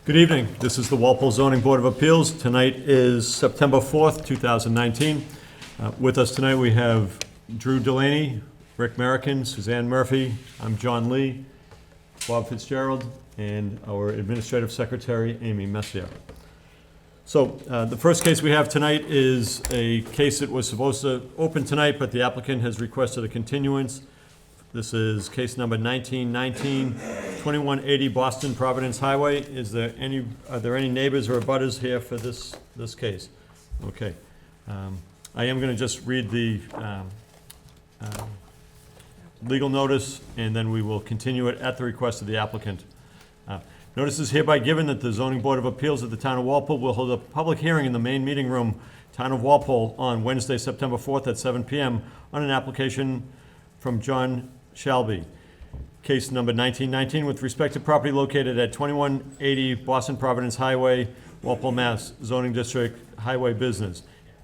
Good evening. This is the Walpole Zoning Board of Appeals. Tonight is September 4th, 2019. With us tonight we have Drew Delaney, Rick Merrican, Suzanne Murphy, I'm John Lee, Bob Fitzgerald, and our Administrative Secretary, Amy Messier. So the first case we have tonight is a case that was supposed to open tonight, but the applicant has requested a continuance. This is case number 1919, 2180 Boston Providence Highway. Are there any neighbors or abutters here for this case? Okay. I am going to just read the legal notice, and then we will continue it at the request of the applicant. Notice is hereby given that the Zoning Board of Appeals of the Town of Walpole will hold a public hearing in the main meeting room, Town of Walpole, on Wednesday, September 4th at 7 p.m. on an application from John Shelby. Case number 1919 with respect to property located at 2180 Boston Providence Highway, Walpole, Mass. Zoning District Highway Business.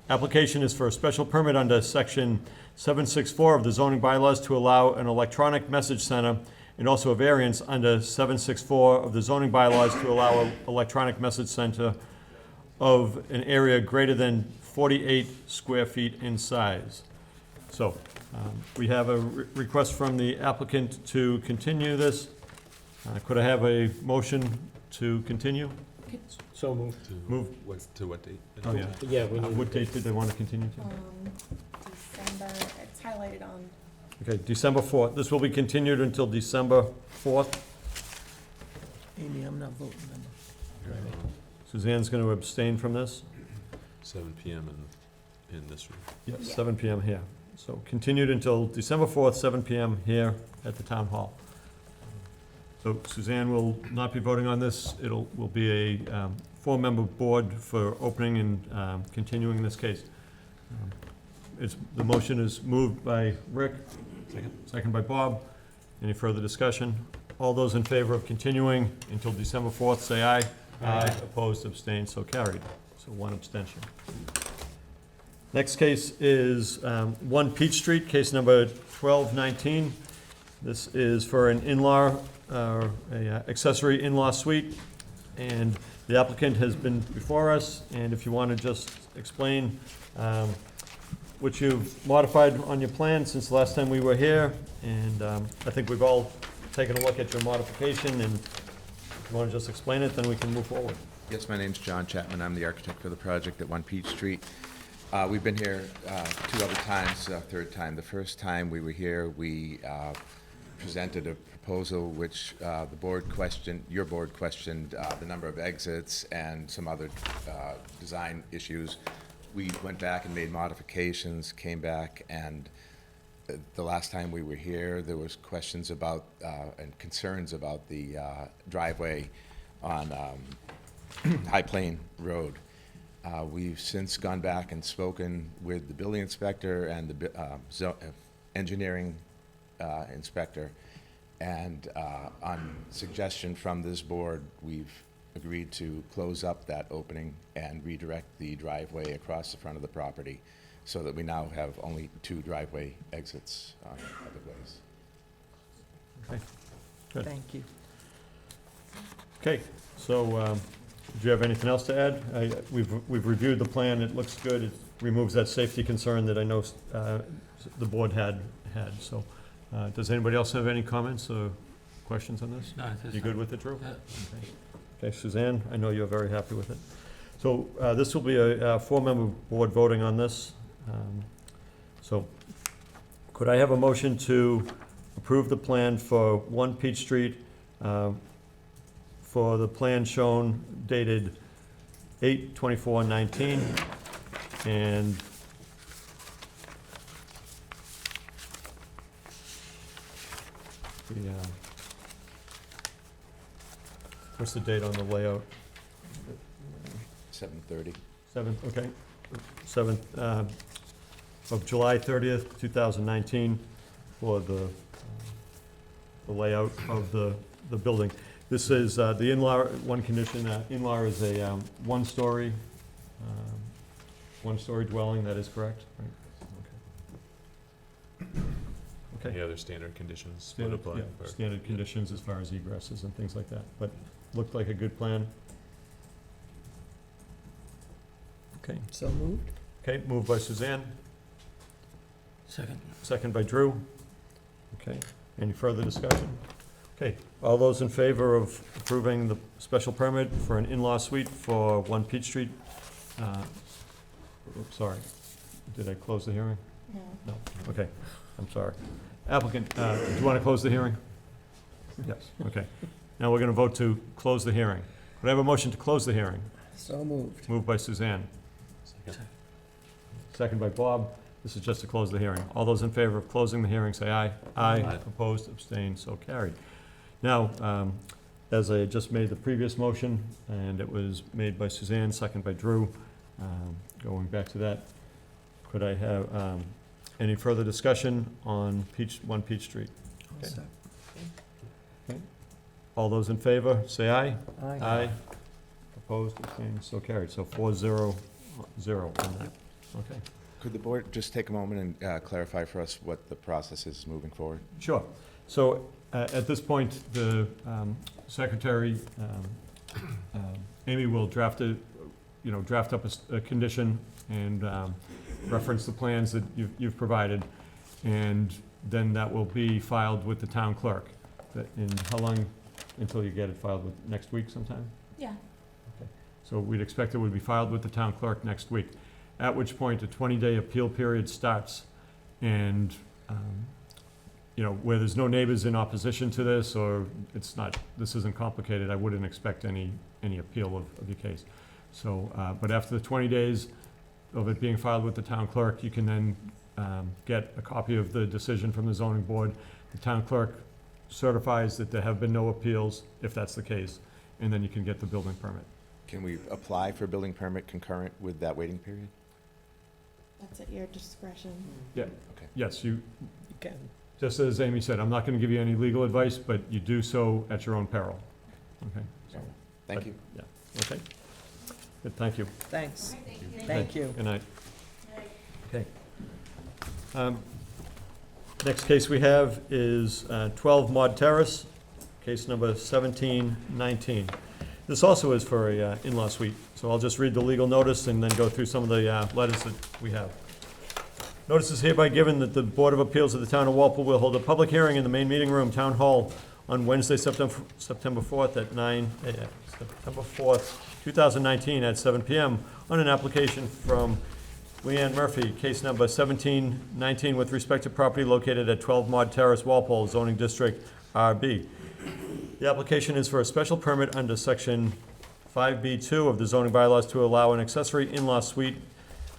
Application is for a special permit under section 764 of the zoning bylaws to allow an electronic message center, and also a variance under 764 of the zoning bylaws to allow an electronic message center of an area greater than 48 square feet in size. So we have a request from the applicant to continue this. Could I have a motion to continue? So moved. To what date? Oh, yeah. Yeah, we need. What date did they want to continue to? December, it's highlighted on, Okay, December 4th. This will be continued until December 4th. Amy, I'm not voting, remember. Suzanne's going to abstain from this. 7 PM in this room. Yes, Yeah. 7 p.m. here. So continued until December 4th, 7 p.m. here at the Town Hall. So Suzanne will not be voting on this. Will be a four-member board for opening and continuing this case. The motion is moved by Rick. Second by Bob. Any further discussion? All those in favor of continuing until December 4th, say aye. Aye. Opposed, abstained, so carried. So one abstention. Next case is 1 Peach Street, case number 1219. This is for an in-law, accessory in-law suite, and the applicant has been before us, and if you want to just explain what you've modified on your plan since the last time we were here, and I think we've all taken a look at your modification, and if you want to just explain it, then we can move forward. Yes, my name's John Chapman. I'm the architect for the project at 1 Peach Street. We've been here two other times, third time. The first time we were here, we presented a proposal which the board questioned, your board questioned the number of exits and some other design issues. We went back and made modifications, came back, and the last time we were here, there was questions about and concerns about the driveway on High Plain Road. We've since gone back and spoken with the building inspector and the engineering inspector, and on suggestion from this board, we've agreed to close up that opening and redirect the driveway across the front of the property so that we now have only 2 driveway exits on other ways. Okay, good. Thank you. Okay, so do you have anything else to add? We've reviewed the plan, it looks good, it removes that safety concern that I know the board had, so does anybody else have any comments or questions on this? No, You good with it, Drew? Yeah. Okay, Suzanne, I know you're very happy with it. So this will be a four-member board voting on this. So could I have a motion to approve the plan for 1 Peach Street for the plan shown dated 8/24/19 and the, what's the date on the layout? 7:30. 7th, okay. 7th of July 30th, 2019 for the layout of the building. This is the in-law, one condition, in-law is a one-story dwelling, that is correct, right? Okay. Any other standard conditions would Standard, apply? yeah, standard conditions as far as egresses and things like that, but looked like a good plan. Okay, So moved. okay, moved by Suzanne, Second. second by Drew. Okay, any further discussion? Okay, all those in favor of approving the special permit for an in-law suite for 1 Peach Street? Oops, sorry, did I close the hearing? No. No, okay, I'm sorry. Applicant, do you want to close the hearing? Yes, okay. Now we're going to vote to close the hearing. Would I have a motion to close the hearing? So moved. Moved by Suzanne, second by Bob. This is just to close the hearing. All those in favor of closing the hearing, say aye. Aye. Aye. Opposed, abstained, so carried. Now, as I just made the previous motion, and it was made by Suzanne, second by Drew, going back to that, could I have any further discussion on 1 Peach Street? Okay. All those in favor, say aye. Aye. Opposed, abstained, so carried. So 4-0-0 on that. Okay. Could the board just take a moment and clarify for us what the process is moving forward? Sure. So at this point, the secretary, Amy, will draft up a condition and reference the plans that you've provided, and then that will be filed with the town clerk. And how long until you get it filed with, next week sometime? Yeah. So we'd expect it would be filed with the town clerk next week, at which point a 20-day appeal period starts. And, where there's no neighbors in opposition to this, or this isn't complicated, I wouldn't expect any appeal of your case. So, but after the 20 days of it being filed with the town clerk, you can then get a copy of the decision from the zoning board. The town clerk certifies that there have been no appeals, if that's the case, and then you can get the building permit. Can we apply for a building permit concurrent with that waiting period? That's at your discretion. Yeah. Okay. Yes, You can. just as Amy said, I'm not going to give you any legal advice, but you do so at your own peril. Okay? So, Thank you. yeah, okay. Good, thank you. Thanks. Thank you. Good night. Okay. Next case we have is 12 Maud Terrace, case number 1719. This also is for a in-law suite, so I'll just read the legal notice and then go through some of the letters that we have. Notice is hereby given that the Board of Appeals of the Town of Walpole will hold a public hearing in the main meeting room, Town Hall, on Wednesday, September 4th at September 4th, 2019 at 7 PM on an application from Leanne Murphy, case number 1719, with respect to property located at 12 Maud Terrace, Walpole, zoning district RB. The application is for a special permit under section 5B2 of the zoning bylaws to allow an accessory in-law suite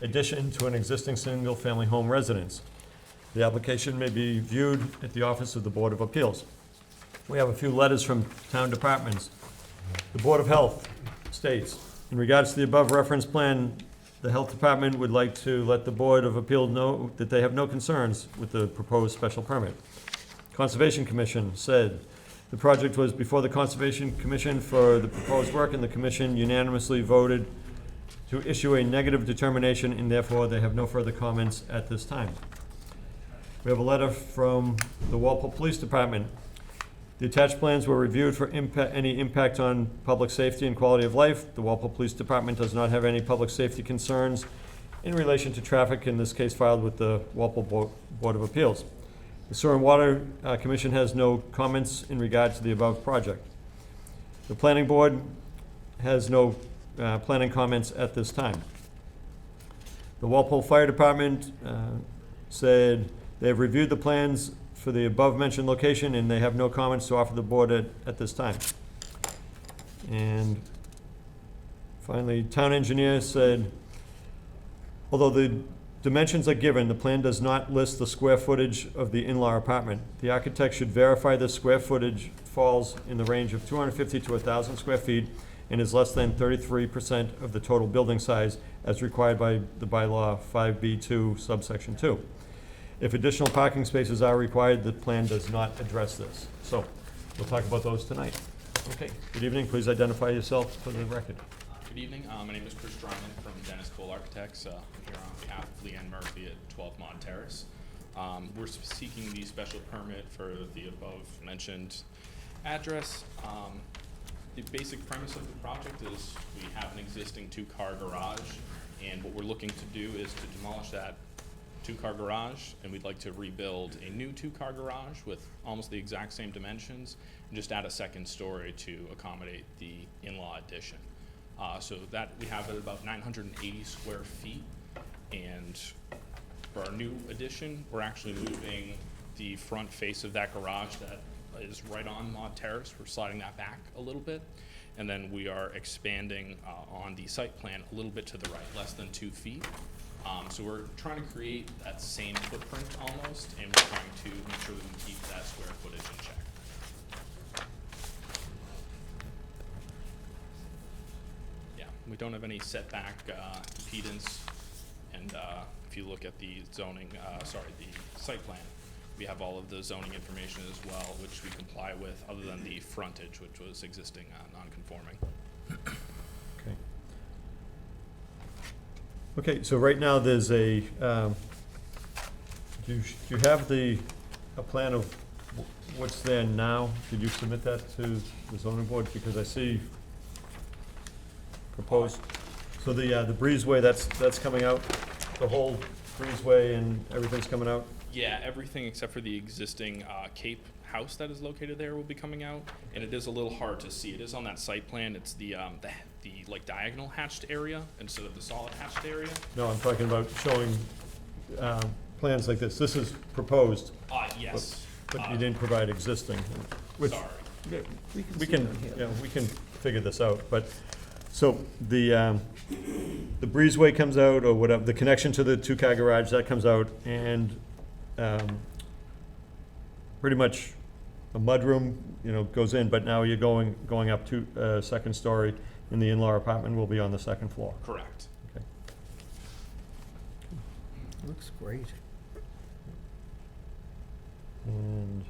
addition to an existing single-family home residence. The application may be viewed at the office of the Board of Appeals. We have a few letters from town departments. The Board of Health states, in regards to the above referenced plan, the Health Department would like to let the Board of Appeals know that they have no concerns with the proposed special permit. Conservation Commission said, the project was before the Conservation Commission for the proposed work, and the Commission unanimously voted to issue a negative determination, and therefore they have no further comments at this time. We have a letter from the Walpole Police Department. The attached plans were reviewed for any impact on public safety and quality of life. The Walpole Police Department does not have any public safety concerns in relation to traffic, in this case filed with the Walpole Board of Appeals. The Sewer and Water Commission has no comments in regard to the above project. The Planning Board has no planning comments at this time. The Walpole Fire Department said they have reviewed the plans for the above-mentioned location, and they have no comments to offer the board at this time. And finally, town engineer said, although the dimensions are given, the plan does not list the square footage of the in-law apartment. The architect should verify the square footage falls in the range of 250 to 1,000 square feet and is less than 33% of the total building size as required by the bylaw 5B2 subsection 2. If additional parking spaces are required, the plan does not address this. So we'll talk about those tonight. Okay, good evening. Please identify yourself for the record. Good evening. My name is Chris Dryman from Dennis Cole Architects. I'm here on behalf of Leanne Murphy at 12 Maud Terrace. We're seeking the special permit for the above-mentioned address. The basic premise of the project is we have an existing two-car garage And what we're looking to do is to demolish that two-car garage, and we'd like to rebuild a new two-car garage with almost the exact same dimensions, and just add a second story to accommodate the in-law addition. So that, we have it about 980 square feet, and for our new addition, we're actually moving the front face of that garage that is right on Maud Terrace. We're sliding that back a little bit, and then we are expanding on the site plan a little bit to the right, less than 2 feet. So we're trying to create that same footprint almost, and we're trying to make sure that we keep that square footage in check. Yeah, we don't have any setback impedance, and if you look at the zoning, the site plan, we have all of the zoning information as well, which we comply with, other than the frontage, which was existing non-conforming. Okay. Okay, so right now there's a, do you have a plan of what's there now? Did you submit that to the zoning board? Because I see proposed, so the breezeway, that's coming out, the whole breezeway and everything's coming out? Yeah, everything except for the existing Cape house that is located there will be coming out, and it is a little hard to see. It is on that site plan. It's the like diagonal hatched area instead of the solid hatched area. No, I'm talking about showing plans like this. This is proposed, Yes. but you didn't provide existing, which, Sorry. yeah, we see can, it on here. yeah, we can figure this out, but, so the breezeway comes out, or whatever, the connection to the two-car garage, that comes out, and pretty much a mudroom, goes in, but now you're going up to second story, and the in-law apartment will be on the second floor. Correct. Okay. Looks great. And,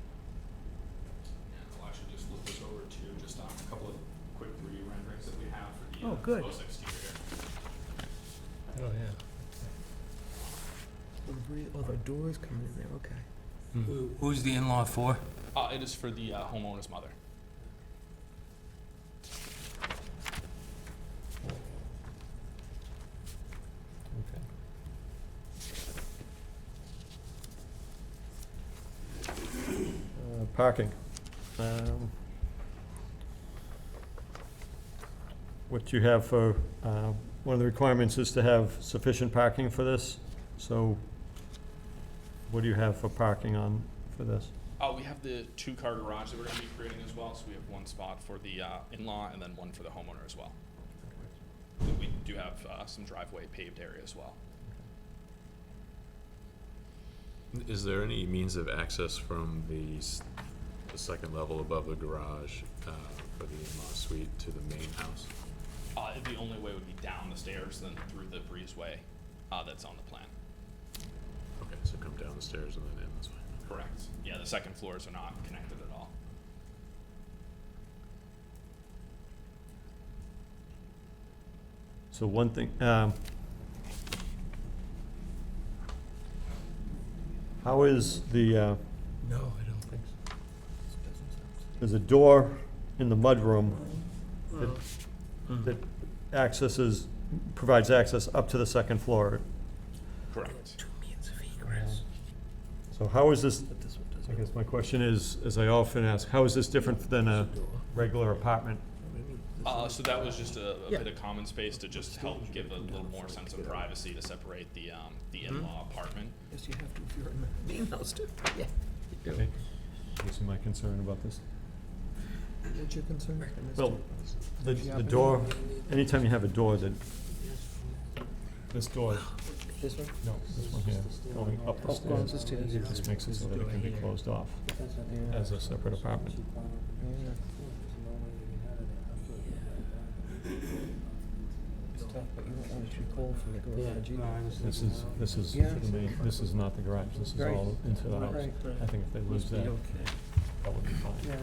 I'll actually just look this over to just a couple of quick 3D renderings that we have for the Oh, good. proposed exterior. Oh, yeah. Oh, the door's coming in there, okay. Who's the in-law for? It is for the homeowner's mother. parking. What you have for, one of the requirements is to have sufficient parking for this, so what do you have for parking for this? We have the two-car garage that we're gonna be creating as well, so we have one spot for the in-law and then one for the homeowner as well. And we do have some driveway paved area as well. Is there any means of access from the second level above the garage for the in-law suite to the main house? The only way would be down the stairs, then through the breezeway that's on the plan. Okay, so come down the stairs and then in this way. Correct. Yeah, the second floors are not connected at all. So one thing, how is the, No, I don't think so. there's a door in the mudroom that accesses, provides access up to the second floor. Correct. Two means of egress. So how is this, I guess my question is, as I often ask, how is this different than a regular apartment? So that was just a bit of common space to just help give a little more sense of privacy to separate the in-law apartment. Yes, you have to if you're in the main house too. Yeah. You do. Okay. This is my concern about this. What's your concern? Well, the door, anytime you have a door that, this door, This one? no, this one here, going up the Oh, going up the stairs, stairs. it just makes it so that it can be closed off Yeah. as a separate apartment. Yeah. It's tough, but you don't want it too cold from the garage either. This is Yeah. for the main, this is not the garage, this is Right. all into the house. Right, right. I think if they lose that, Okay. that would be fine. Yeah.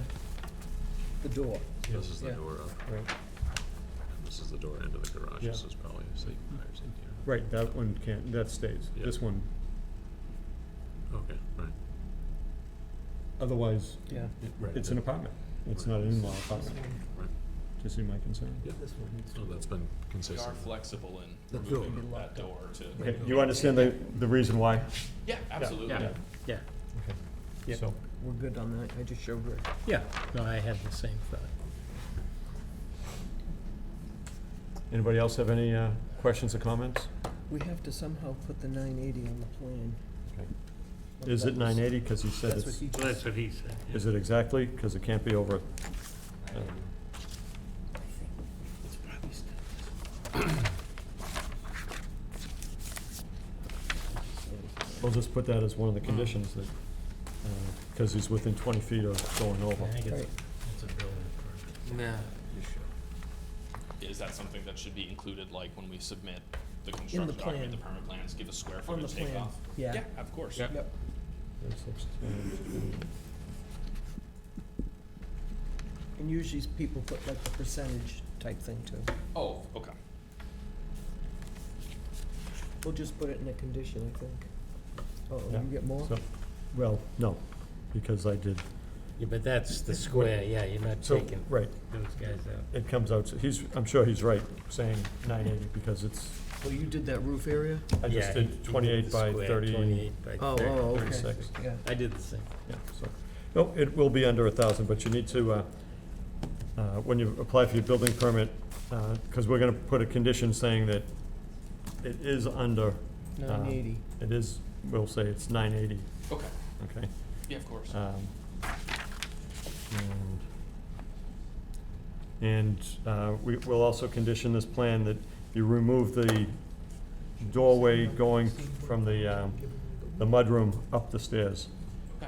The door. This is the Yeah. door up, Right, and this is the door into the garage. Yeah. This is probably a safe, fire safety area. right, that one can't, that stays. Yeah. This one, Okay, right. otherwise, Yeah. it's an apartment. It's not an in-law apartment. Right. to see my concern? Yeah. This one needs to So go. that's been We consistent. are flexible in The removing door. that door to. Okay, you understand the reason why? Yeah, absolutely. Yeah. Yeah, Okay. Yep. So, We're good on that, I just showed Rick. yeah, no, I had the same thought. anybody else have any questions or comments? We have to somehow put the 980 on the plan. Is it That was- 980? Because he said That's what it's, he Well, just, that's what he said. is it exactly? Because it can't be over. it's probably still. We'll just put that as one of the conditions that, because he's within 20 feet of going over. I think Right. it's a building permit. Nah. Is that something that should be included, like, when we submit the construction document, the plan. permit plans, give a square On the footage plan, takeoff? yeah. Yeah, of course. Yep. Yep. And usually people put like the percentage type thing too. Oh, okay. We'll just put it in a condition, I think. Oh, Yeah. you get more? So, well, no, because I did, Yeah, but that's the square, yeah, you're not so, taking right, those guys out. it comes out, I'm sure he's right, saying 980, because it's, Oh, you did that roof area? I Yeah, just he- he did did 28 the by square, 30. 28 by Oh, 30. oh, okay. 36. Yeah. I did the same. Yeah, so, no, it will be under 1,000, but you need to, when you apply for your building permit, because we're gonna put a condition saying that it is under, 980. it is, we'll say it's 980, Okay. okay? Yeah, of course. And we'll also condition this plan that you remove the doorway going from the mudroom up the stairs.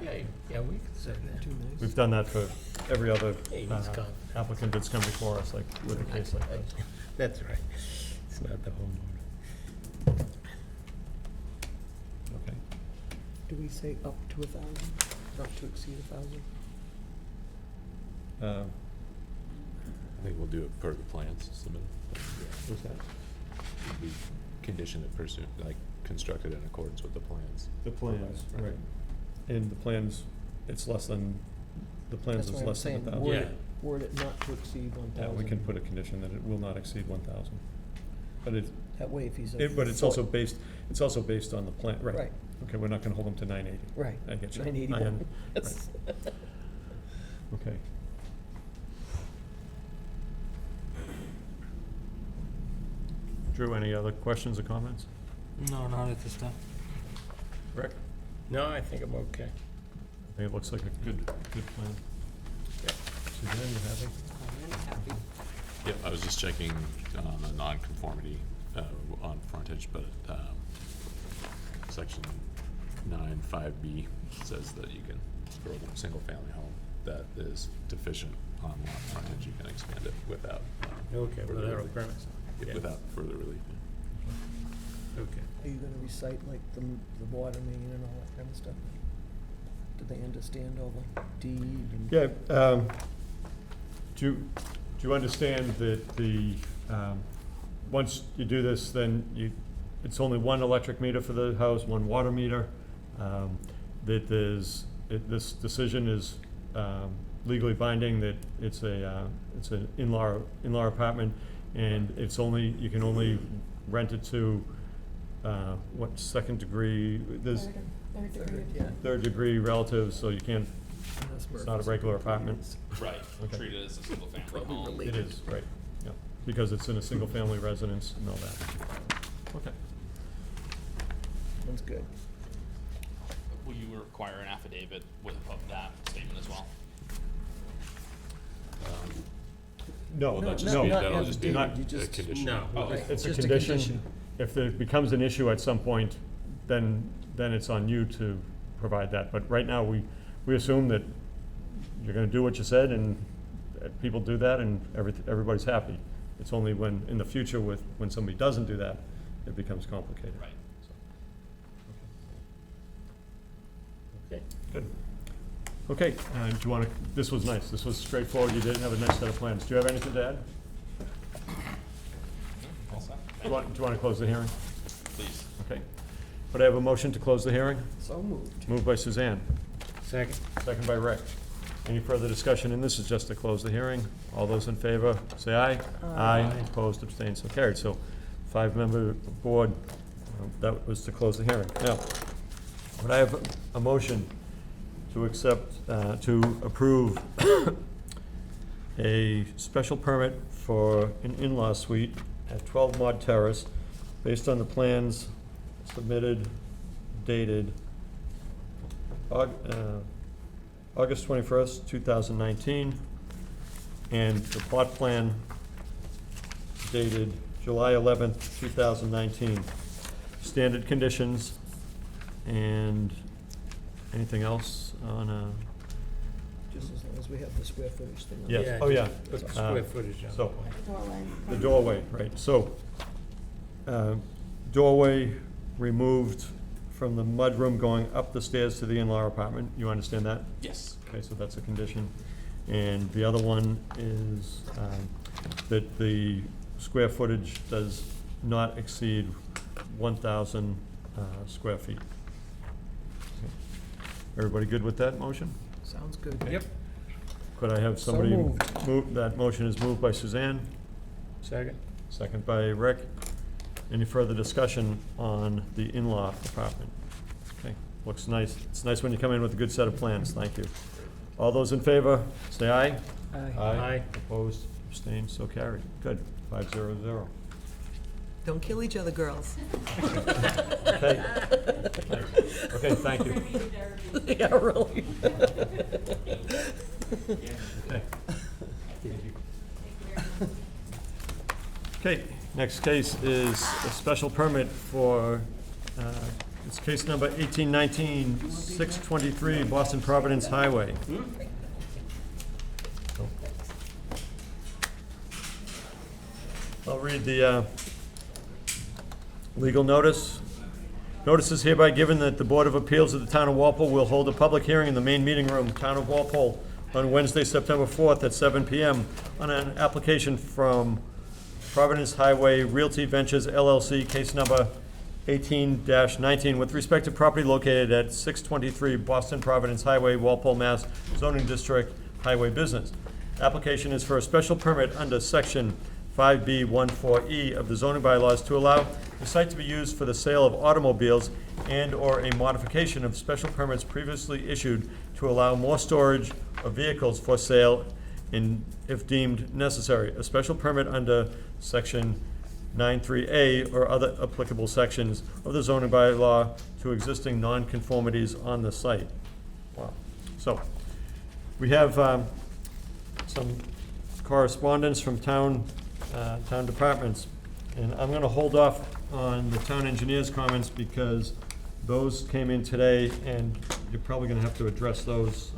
Yeah, yeah, we could say that. Too nice. We've done that for every other Hey, he's confident. applicant that's come before us, like with a case like this. That's right. It's not the homeowner. Okay. Do we say up to 1,000, not to exceed 1,000? I think we'll do it per the plans submitted. What's that? We condition it pursuant, like constructed in accordance with the plans. The plans, right. And the plans, it's less than, the plans That's is why I'm less than saying, 1,000. word Yeah. it, word it not to exceed 1,000. Yeah, we can put a condition that it will not exceed 1,000. But That way if he's a but it's foot- also based on the plan, right? Right. Okay, we're not gonna hold them to 980. Right. I get you. 981. Right. Okay. Drew, any other questions or comments? No, not at this time. Rick? No, I think I'm okay. I think it looks like a good plan. Suzanne, you happy? Yep, I was just checking on the non-conformity on frontage, but section 9(5)B says that you can, for a single-family home that is deficient on lot frontage, you can expand it without. Okay, further without a relief. permit. Yeah, Yeah. without further relief. Okay. Are you gonna recite like the water main and all that kind of stuff? Do they understand all the deed and? Yeah, do you understand that once you do this, then it's only one electric meter for the house, one water meter? That this decision is legally binding, that it's an in-law apartment, and you can only rent it to, second degree, there's Third degree. Yeah. third degree relatives, so you can't, it's not a regular apartment. Right, Okay. treat it as a single-family Probably home. related. It is, right, yeah, because it's in a single-family residence and all that. Okay. One's good. Will you require an affidavit of that statement as well? No, Well, No, that'll not- just be, not that'll just be affidavit, you a just- condition. No. Oh, Right, it's a just condition. If it becomes an issue at some point, then it's on you to provide that. But right now, we assume that you're gonna do what you said, and people do that, and everybody's happy. It's only when, in the future, when somebody doesn't do that, it becomes complicated. Right. Okay. Good. Okay, do you wanna, this was nice, this was straightforward, you did have a nice set of plans. Do you have anything to add? All set? Do you wanna close the hearing? Please. Okay. But I have a motion to close the hearing? So moved. Moved by Suzanne, Second? second by Rick. Any further discussion? And this is just to close the hearing. All those in favor, say aye. Aye. Opposed, abstained, so carried. So 5-member board, that was to close the hearing. Now, would I have a motion to accept, to approve a special permit for an in-law suite at 12 Maud Terrace, based on the plans submitted, dated August 21st, 2019, and the plot plan dated July 11th, 2019. Standard conditions, and anything else on, Just as long as we have the square footage thing on. yes, oh yeah. Put the square footage on. So, Doorway. the doorway, right, so, doorway removed from the mudroom going up the stairs to the in-law apartment, you understand that? Yes. Okay, so that's a condition. And the other one is that the square footage does not exceed 1,000 square feet. Okay. Everybody good with that motion? Sounds good. Yep. Could I have So somebody moved. move, that motion is moved by Suzanne, Second? second by Rick. Any further discussion on the in-law apartment? Okay, looks nice. It's nice when you come in with a good set of plans, thank you. All those in favor, say aye. Aye. Opposed, abstained, so carried. Good, 5-0-0. Don't kill each other, girls. Okay. Thanks. Okay, thank you. Yeah, really. Okay. Okay, next case is a special permit for, it's case number 1819, 623 Boston Providence Highway. I'll read the legal notice. Notice is hereby given that the Board of Appeals of the Town of Walpole will hold a public hearing in the main meeting room, Town of Walpole, on Wednesday, September 4th at 7 PM on an application from Providence Highway Realty Ventures LLC, case number 18-19, with respect to property located at 623 Boston Providence Highway, Walpole, Mass., zoning district, highway business. Application is for a special permit under section 5B14E of the zoning bylaws to allow the site to be used for the sale of automobiles and/or a modification of special permits previously issued to allow more storage of vehicles for sale in, if deemed necessary. A special permit under section 93A or other applicable sections of the zoning bylaw to existing nonconformities on the site. Wow. So, we have some correspondence from town departments. And I'm gonna hold off on the town engineer's comments because those came in today and you're probably gonna have to address those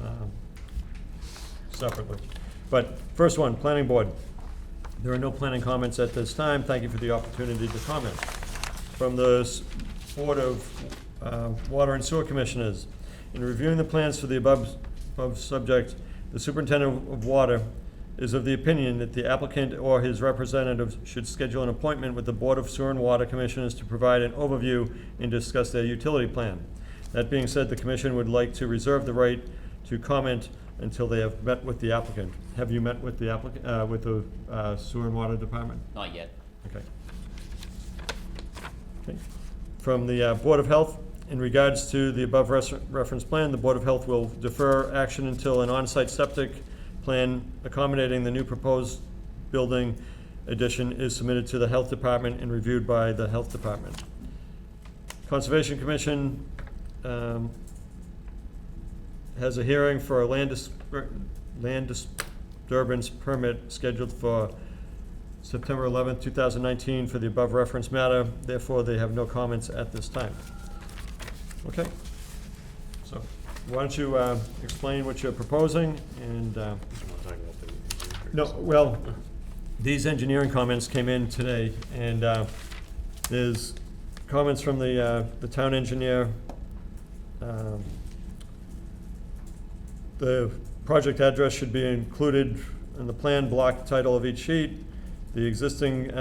separately. But first one, planning board. There are no planning comments at this time. Thank you for the opportunity to comment. From the Board of Water and Sewer Commissioners, in reviewing the plans for the above subject, the Superintendent of Water is of the opinion that the applicant or his representative should schedule an appointment with the Board of Sewer and Water Commissioners to provide an overview and discuss their utility plan. That being said, the commission would like to reserve the right to comment until they have met with the applicant. Have you met with the applicant, with the Sewer and Water Department? Not yet. Okay. Okay. From the Board of Health, in regards to the above reference plan, the Board of Health will defer action until an on-site septic plan accommodating the new proposed building addition is submitted to the Health Department and reviewed by the Health Department. Conservation Commission has a hearing for a land disturbance permit scheduled for September 11th, 2019 for the above reference matter. Therefore, they have no comments at this time. Okay. So, why don't you explain what you're proposing and, no, well, these engineering comments came in today and there's comments from the town engineer. The project address should be included in the plan block title of each sheet. The existing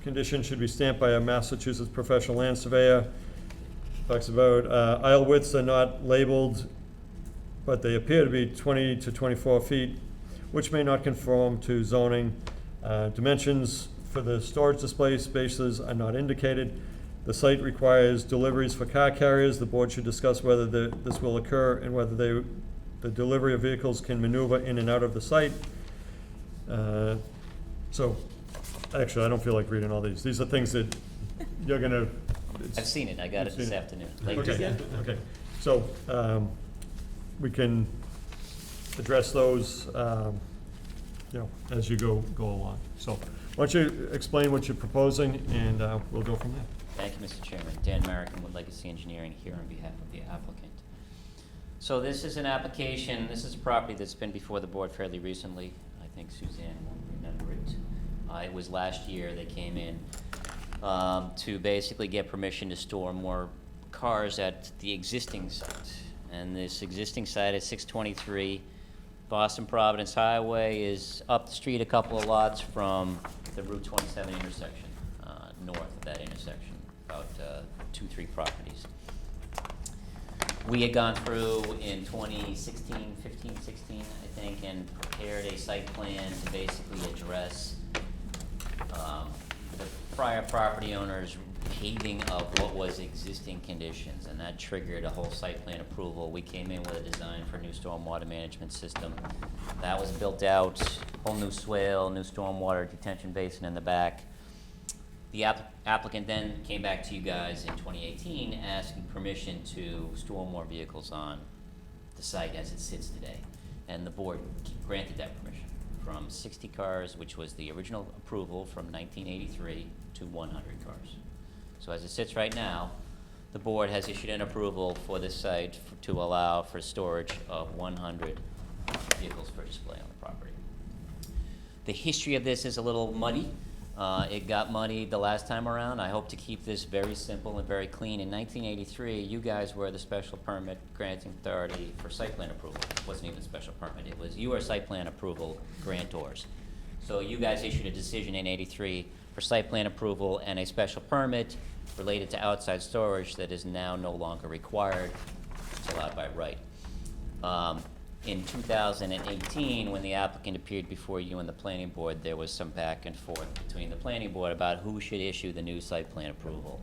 condition should be stamped by a Massachusetts professional land surveyor. Talks about aisle widths are not labeled but they appear to be 20 to 24 feet, which may not conform to zoning. Dimensions for the storage display spaces are not indicated. The site requires deliveries for car carriers. The board should discuss whether this will occur and whether the delivery of vehicles can maneuver in and out of the site. So, actually, I don't feel like reading all these. These are things that you're gonna. I've seen it, I got it You've this seen it? afternoon. Late Okay, today. okay. So, we can address those, as you go along. So, why don't you explain what you're proposing, and we'll go from there. Thank you, Mr. Chairman. Dan Merrickin with Legacy Engineering here on behalf of the applicant. So this is an application, this is a property that's been before the board fairly recently. I think Suzanne will remember it. It was last year they came in to basically get permission to store more cars at the existing site. And this existing site at 623 Boston Providence Highway is up the street a couple of lots from the Route 27 intersection, north of that intersection, about 2-3 properties. We had gone through in 2016, 15, 16, I think, and prepared a site plan to basically address the prior property owner's paving of what was existing conditions, and that triggered a whole site plan approval. We came in with a design for a new stormwater management system. That was built out, whole new swale, new stormwater detention basin in the back. The applicant then came back to you guys in 2018 asking permission to store more vehicles on the site as it sits today. And the board granted that permission from 60 cars, which was the original approval from 1983, to 100 cars. So as it sits right now, the board has issued an approval for this site to allow for storage of 100 vehicles for display on the property. The history of this is a little muddy. It got muddied the last time around. I hope to keep this very simple and very clean. In 1983, you guys were the special permit granting authority for site plan approval. It wasn't even a special permit. It was your site plan approval grantors. So you guys issued a decision in 83 for site plan approval and a special permit related to outside storage that is now no longer required. It's allowed by right. In 2018, when the applicant appeared before you and the planning board, there was some back and forth between the planning board about who should issue the new site plan approval.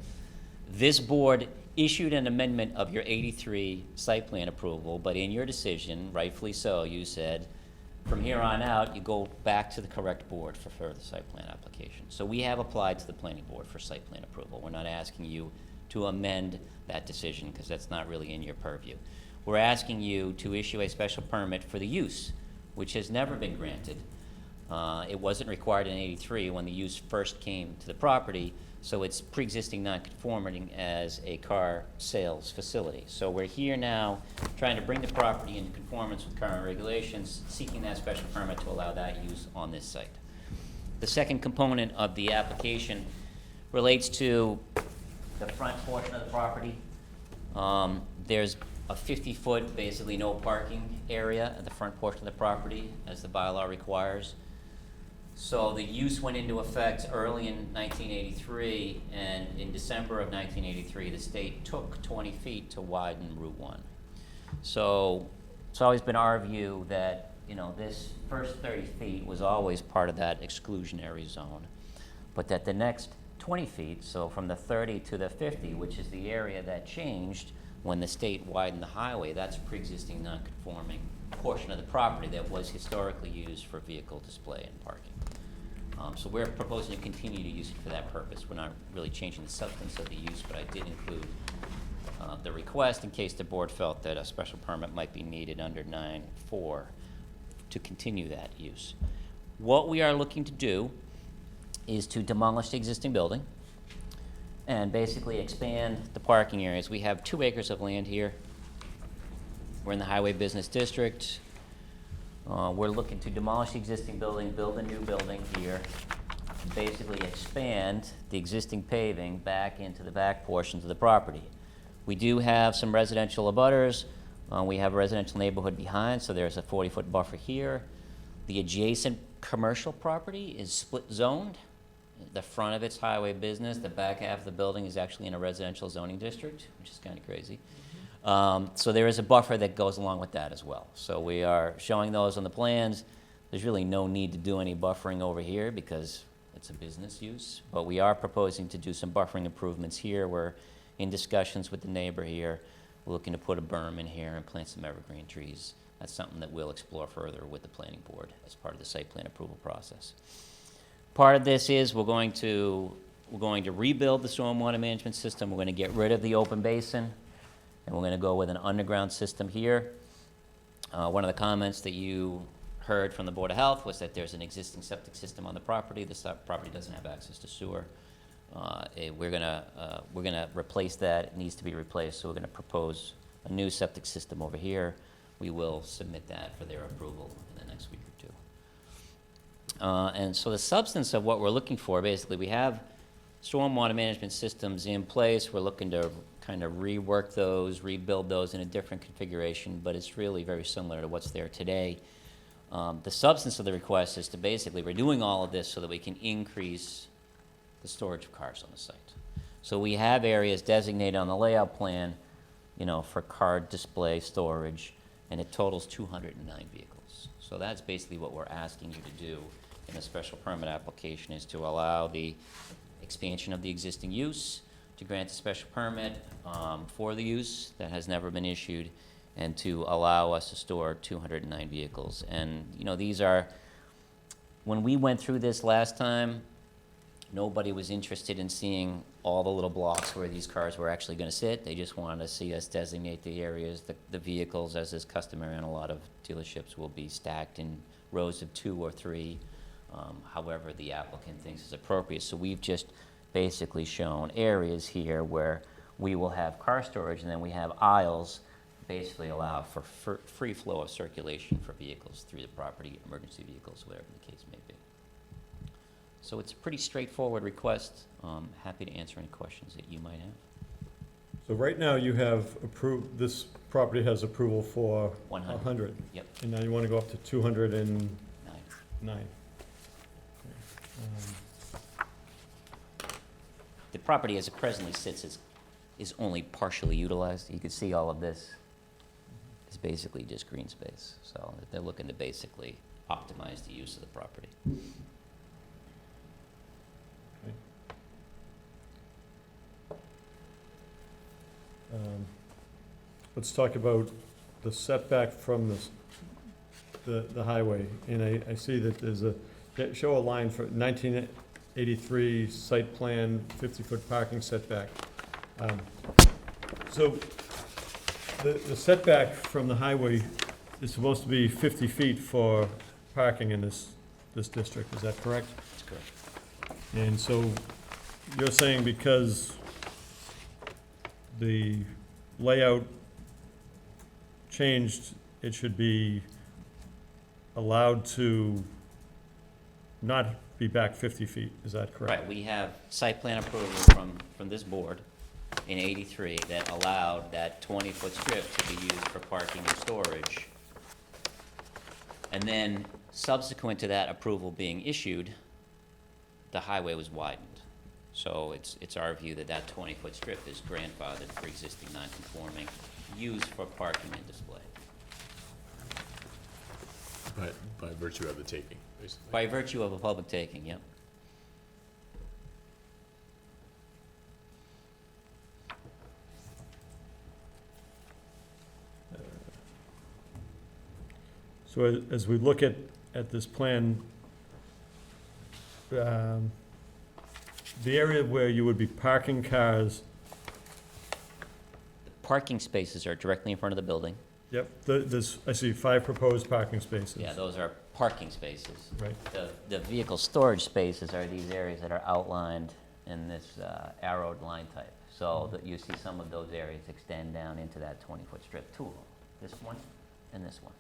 This board issued an amendment of your 83 site plan approval, but in your decision, rightfully so, you said, from here on out, you go back to the correct board for further site plan application. So we have applied to the planning board for site plan approval. We're not asking you to amend that decision because that's not really in your purview. We're asking you to issue a special permit for the use, which has never been granted. It wasn't required in 83 when the use first came to the property, so it's pre-existing non-conforming as a car sales facility. So we're here now trying to bring the property into conformance with current regulations, seeking that special permit to allow that use on this site. The second component of the application relates to the front portion of the property. There's a 50-foot, basically no parking area at the front portion of the property, as the bylaw requires. So the use went into effect early in 1983, and in December of 1983, the state took 20 feet to widen Route 1. So it's always been our view that, this first 30 feet was always part of that exclusionary zone, but that the next 20 feet, so from the 30 to the 50, which is the area that changed when the state widened the highway, that's a pre-existing non-conforming portion of the property that was historically used for vehicle display and parking. So we're proposing to continue to use it for that purpose. We're not really changing the substance of the use, but I did include the request in case the board felt that a special permit might be needed under 9.4 to continue that use. What we are looking to do is to demolish the existing building and basically expand the parking areas. We have 2 acres of land here. We're in the Highway Business District. We're looking to demolish the existing building, build a new building here, and basically expand the existing paving back into the back portions of the property. We do have some residential abutters. We have a residential neighborhood behind, so there's a 40-foot buffer here. The adjacent commercial property is split zoned. The front of it's highway business. The back half of the building is actually in a residential zoning district, which is kind of crazy. So there is a buffer that goes along with that as well. So we are showing those on the plans. There's really no need to do any buffering over here because it's a business use, but we are proposing to do some buffering improvements here. We're in discussions with the neighbor here. We're looking to put a berm in here and plant some evergreen trees. That's something that we'll explore further with the planning board as part of the site plan approval process. Part of this is we're going to rebuild the stormwater management system. We're going to get rid of the open basin, and we're going to go with an underground system here. One of the comments that you heard from the Board of Health was that there's an existing septic system on the property. This property doesn't have access to sewer. We're gonna replace that. It needs to be replaced, so we're gonna propose a new septic system over here. We will submit that for their approval in the next week or two. And so the substance of what we're looking for, basically, we have stormwater management systems in place. We're looking to kind of rework those, rebuild those in a different configuration, but it's really very similar to what's there today. The substance of the request is to basically, we're doing all of this so that we can increase the storage of cars on the site. So we have areas designated on the layout plan, for car display storage, and it totals 209 vehicles. So that's basically what we're asking you to do in a special permit application, is to allow the expansion of the existing use, to grant a special permit for the use that has never been issued, and to allow us to store 209 vehicles. And, these are, when we went through this last time, nobody was interested in seeing all the little blocks where these cars were actually gonna sit. They just wanted to see us designate the areas, the vehicles, as is customary in a lot of dealerships, will be stacked in rows of 2 or 3, however the applicant thinks is appropriate. So we've just basically shown areas here where we will have car storage, and then we have aisles basically allow for free flow of circulation for vehicles through the property, emergency vehicles, whatever the case may be. So it's a pretty straightforward request. Happy to answer any questions that you might have. So right now you have approved, this property has approval for 100. 100. Yep. And now you want to go up to 209. 9. The property as it presently sits is only partially utilized. You can see all of this is basically just green space. So they're looking to basically optimize the use of the property. Let's talk about the setback from the highway. And I see that there's show a line for 1983 site plan, 50-foot parking setback. So the setback from the highway is supposed to be 50 feet for parking in this district, is that correct? That's correct. And so you're saying because the layout changed, it should be allowed to not be back 50 feet, is that correct? Right, we have site plan approval from this board in '83 that allowed that 20-foot strip to be used for parking and storage. And then subsequent to that approval being issued, the highway was widened. So it's our view that that 20-foot strip is grandfathered for existing non-conforming use for parking and display. By virtue of the taking, basically. By virtue of a public taking, yep. So as we look at this plan, the area where you would be parking cars, Parking spaces are directly in front of the building. yep, there's, I see 5 proposed parking spaces. Yeah, those are parking spaces. Right, The vehicle storage spaces are these areas that are outlined in this arrowed line type. So that you see some of those areas extend down into that 20-foot strip, 2 of them, this one and this one.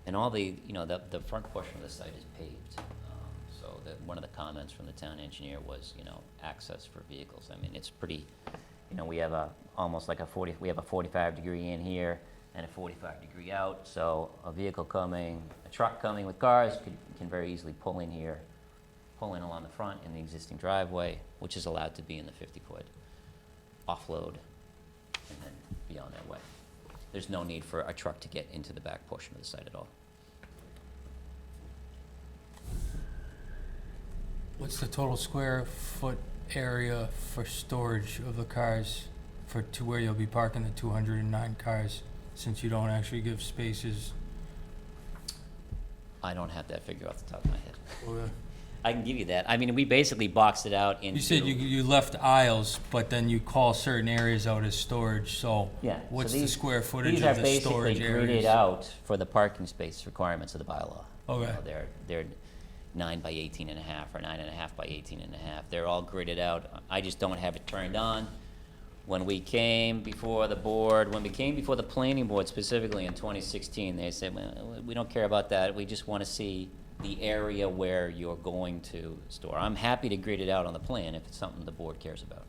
And all the front portion of the site is paved. So one of the comments from the town engineer was, access for vehicles. I mean, it's pretty, we have almost like we have a 45 degree in here, and a 45-degree out, so a vehicle coming, a truck coming with cars can very easily pull in here, pull in along the front in the existing driveway, which is allowed to be in the 50-foot offload, and then be on their way. There's no need for a truck to get into the back portion of the site at all. What's the total square foot area for storage of the cars to where you'll be parking the 209 cars, since you don't actually give spaces? I don't have that figure off the top of my head. Okay. I can give you that. I mean, we basically boxed it out into. You said you left aisles, but then you call certain areas out as storage, so Yeah. so what's the these- square footage These of are the basically storage gridded areas? out for the parking space requirements of the bylaw. You Okay. know, they're 9 by 18 and a half, or 9.5 by 18 and a half. They're all gridded out. I just don't have it turned on. When we came before the board, when we came before the planning board specifically in 2016, they said, well, we don't care about that. We just want to see the area where you're going to store. I'm happy to grid it out on the plan if it's something the board cares about.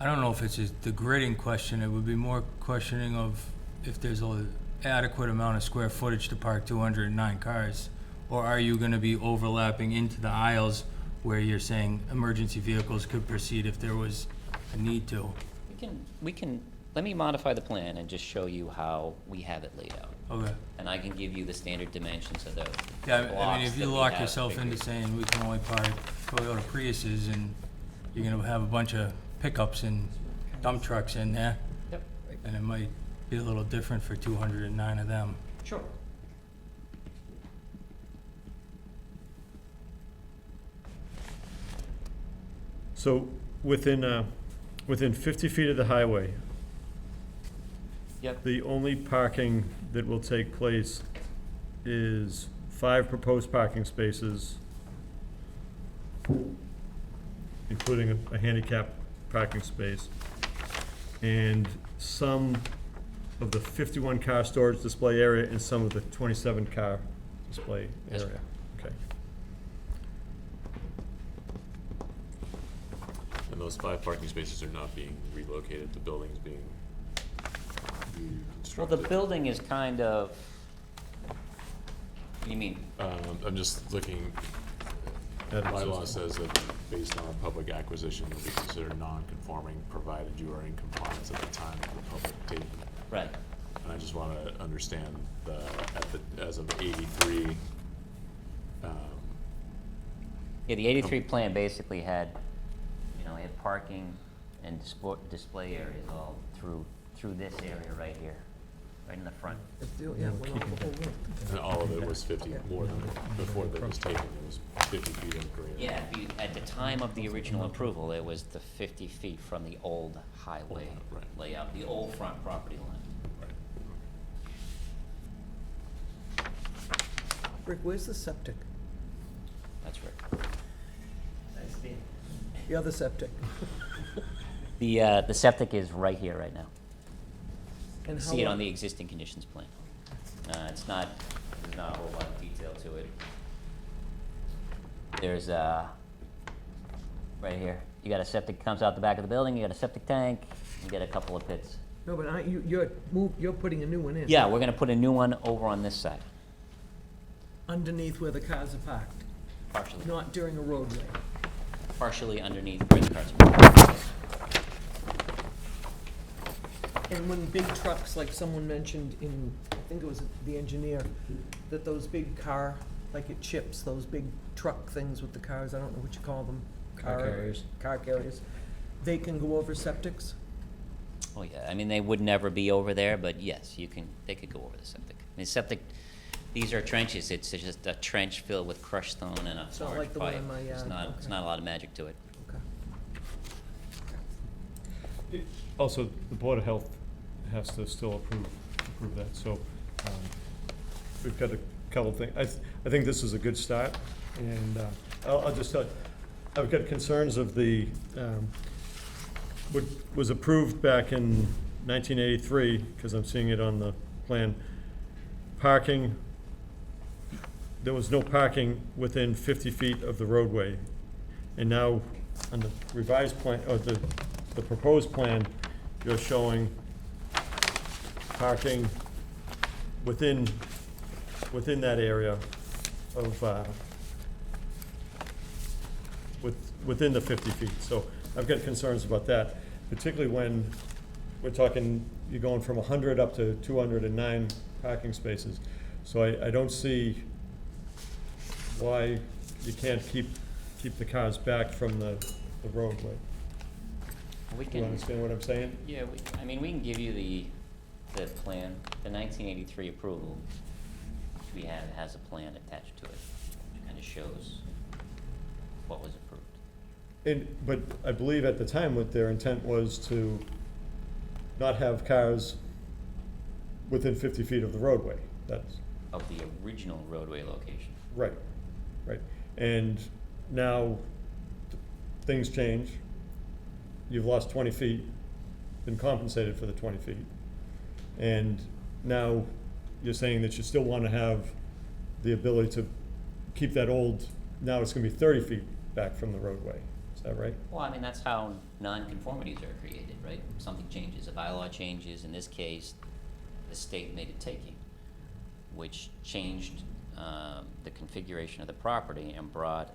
I don't know if it's the gridding question, it would be more questioning of if there's an adequate amount of square footage to park 209 cars, or are you gonna be overlapping into the aisles where you're saying emergency vehicles could proceed if there was a need to? We can, let me modify the plan and just show you how we have it laid out. Okay. And I can give you the standard dimensions of the Yeah, I mean, blocks if you that we lock have yourself into figured. saying we can only park Toyota Priuses and you're gonna have a bunch of pickups and dump trucks in there, Yep, then it might be a little different for 209 of them. sure. So within 50 feet of the highway, Yep, the only parking that will take place is 5 proposed parking spaces, including a handicap parking space, and some of the 51 car storage display area and some of the 27 car display Yes, area. Okay. And those 5 parking spaces are not being relocated, the building's being well, the reconstructed. building is kind of, what do you mean? I'm just looking, That is- bylaw says that based on a public acquisition, you'll be considered non-conforming, provided you are in compliance at the time of the public taking. Right, And I just want to understand as of 83, yeah, the 83 plan basically had, it had parking and display areas all through this area right here, right in the front. Yeah, went off the whole width. and all of it was 50, more than, before that was taken, it was 50 feet and greater. Yeah, at the time of the original approval, it was the 50 feet from the old highway Right. layout, the old front property line. Right. Rick, where's the septic? That's right. The other septic? The septic is right here, right now. And how See it on long- the existing conditions plan. There's not a whole lot of detail to it. There's, right here, you got a septic, comes out the back of the building, you got a septic tank, you got a couple of pits. No, but you're putting a new one in. Yeah, we're gonna put a new one over on this side, Underneath where the cars are parked, partially, not during a roadway. partially underneath where the cars are parked. And when big trucks, like someone mentioned in, I think it was the engineer, that those big car, like it chips, those big truck things with the cars, I don't know what you call them. Car carriers. Car carriers. They can go over septics? Oh, yeah, I mean, they would never be over there, but yes, they could go over the septic. I mean, septic, these are trenches, it's just a trench filled with crushed stone and a It's not large like the one pipe. in my It's yard, not, it's okay. not a lot of magic to it. Okay. Also, the Board of Health has to still approve that, so we've got a couple things. I think this is a good start, and I'll just tell you, I've got concerns of the, what was approved back in 1983, because I'm seeing it on the plan, parking, there was no parking within 50 feet of the roadway. And now, on the revised plan, or the proposed plan, you're showing parking within that area of, within the 50 feet. So I've got concerns about that, particularly when we're talking, you're going from 100 up to 209 parking spaces. So I don't see why you can't keep the cars back from the roadway. We Do you can, understand what I'm saying? yeah, I mean, we can give you the plan, the 1983 approval. We have, has a plan attached to it, which kind of shows what was approved. But I believe at the time what their intent was to not have cars within 50 feet of the roadway. That's Of the original roadway location. right, right. And now things change. You've lost 20 feet, been compensated for the 20 feet. And now you're saying that you still want to have the ability to keep that old, now it's going to be 30 feet back from the roadway. Is that right? Well, I mean, that's how nonconformities are created, right? Something changes, a bylaw changes, in this case, the state made a taking, which changed the configuration of the property and brought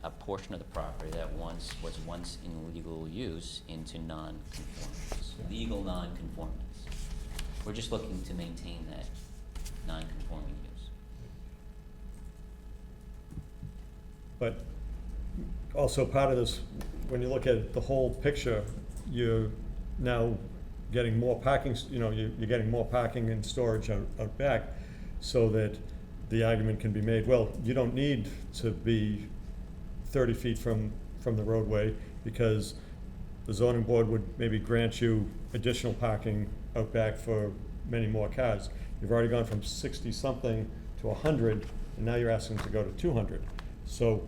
a portion of the property that was once in legal use into nonconformities, legal nonconformities. We're just looking to maintain that nonconforming use. But also part of this, when you look at the whole picture, you're now getting more parking, you're getting more parking and storage out back, so that the argument can be made, well, you don't need to be 30 feet from the roadway, because the zoning board would maybe grant you additional parking out back for many more cars. You've already gone from 60-something to 100, and now you're asking to go to 200. So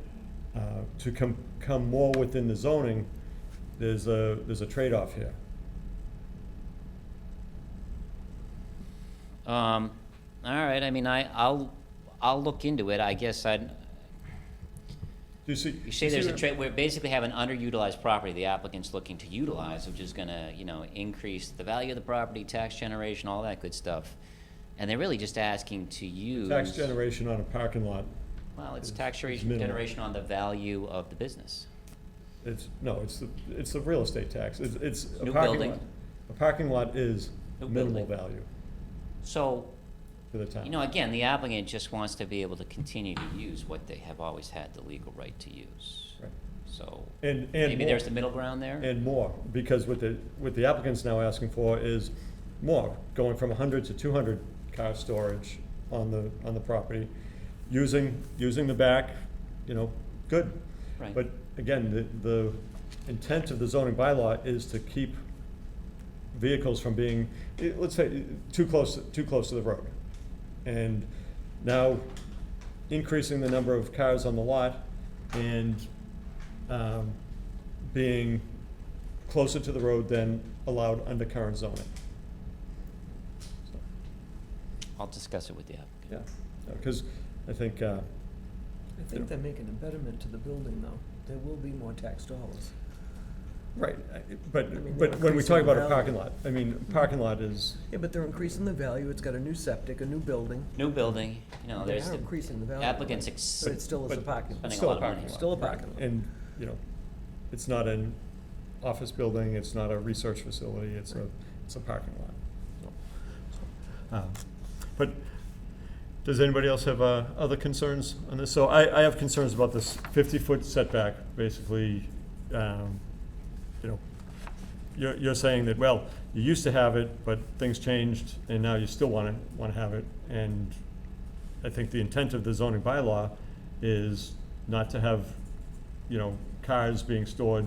to come more within the zoning, there's a trade-off here. All right, I mean, I'll look into it, I guess I'd, Do you see? you say there's a trade, we basically have an underutilized property the applicant's looking to utilize, which is gonna, increase the value of the property, tax generation, all that good stuff. And they're really just asking to use. Tax generation on a parking lot, Well, it's is tax minimal. generation on the value of the business. it's the real estate tax. It's a New parking building. lot. A parking lot is New minimal building. value So, to the town. again, the applicant just wants to be able to continue to use what they have always had the legal right to use. Right. So, And maybe more. there's the middle ground there? And more, because what the applicant's now asking for is more, going from 100 to 200 car storage on the property, using the back, good. Right. But again, the intent of the zoning bylaw is to keep vehicles from being, let's say, too close to the road. And now increasing the number of cars on the lot and being closer to the road than allowed under current zoning. So, I'll discuss it with the applicant. yeah, because I think, I think they're making a betterment to the building, though. There will be more tax dollars. right, I mean, but they're when we talk increasing about a value. parking lot, I mean, parking lot is, Yeah, but they're increasing the value. It's got a new septic, a new building. New building, They there's are the increasing the value. applicant's But it still is a but parking. spending a still lot a of money. parking lot. Still a right. parking lot. And, it's not an office building, it's not a research facility, it's a parking lot. So, but does anybody else have other concerns on this? So I have concerns about this 50-foot setback, basically. You're saying that, well, you used to have it, but things changed, and now you still want to have it. And I think the intent of the zoning bylaw is not to have, cars being stored,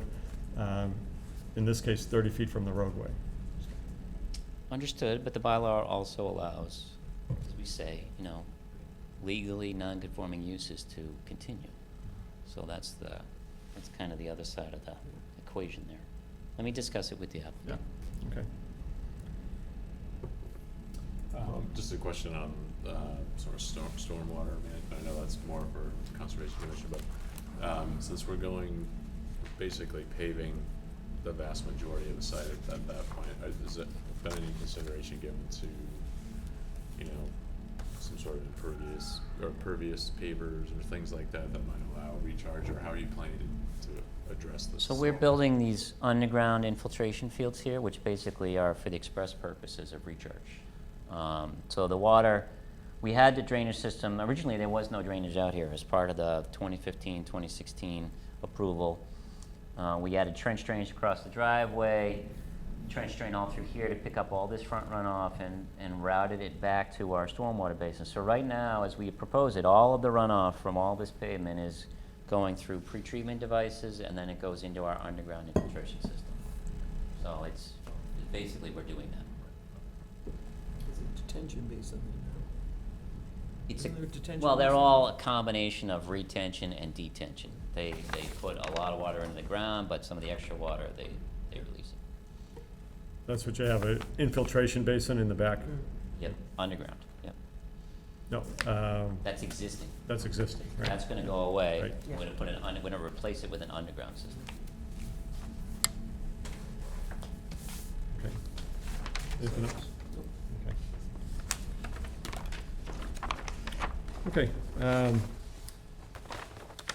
in this case, 30 feet from the roadway. Understood, but the bylaw also allows, as we say, legally non-conforming uses to continue. So that's kind of the other side of the equation there. Let me discuss it with the applicant. Okay. Just a question on sort of stormwater management. I know that's more for Conservation Commission, but since we're going basically paving the vast majority of the site at that point, is it been any consideration given to, you know, some sort of impervious or pervious pavers or things like that that might allow recharge, or how are you planning to address this? So we're building these underground infiltration fields here, which basically are for the express purposes of recharge. So the water, we had the drainage system, originally there was no drainage out here as part of the 2015, 2016 approval. We added trench drains across the driveway, trench drain all through here to pick up all this front runoff and routed it back to our stormwater basin. So right now, as we propose it, all of the runoff from all this pavement is going through pretreatment devices, and then it goes into our underground infiltration system. So it's basically, we're doing that. Is it detention basin? It's Isn't there a detention well, they're basin? all a combination of retention and detention. They put a lot of water into the ground, but some of the extra water, they release it. That's what you have, an infiltration basin in the back? Yep, underground, yep. No, That's existing. that's existing, right? That's gonna go away. Right. We're gonna put we're gonna replace it with an underground system. Okay. Anything else? Okay. Okay,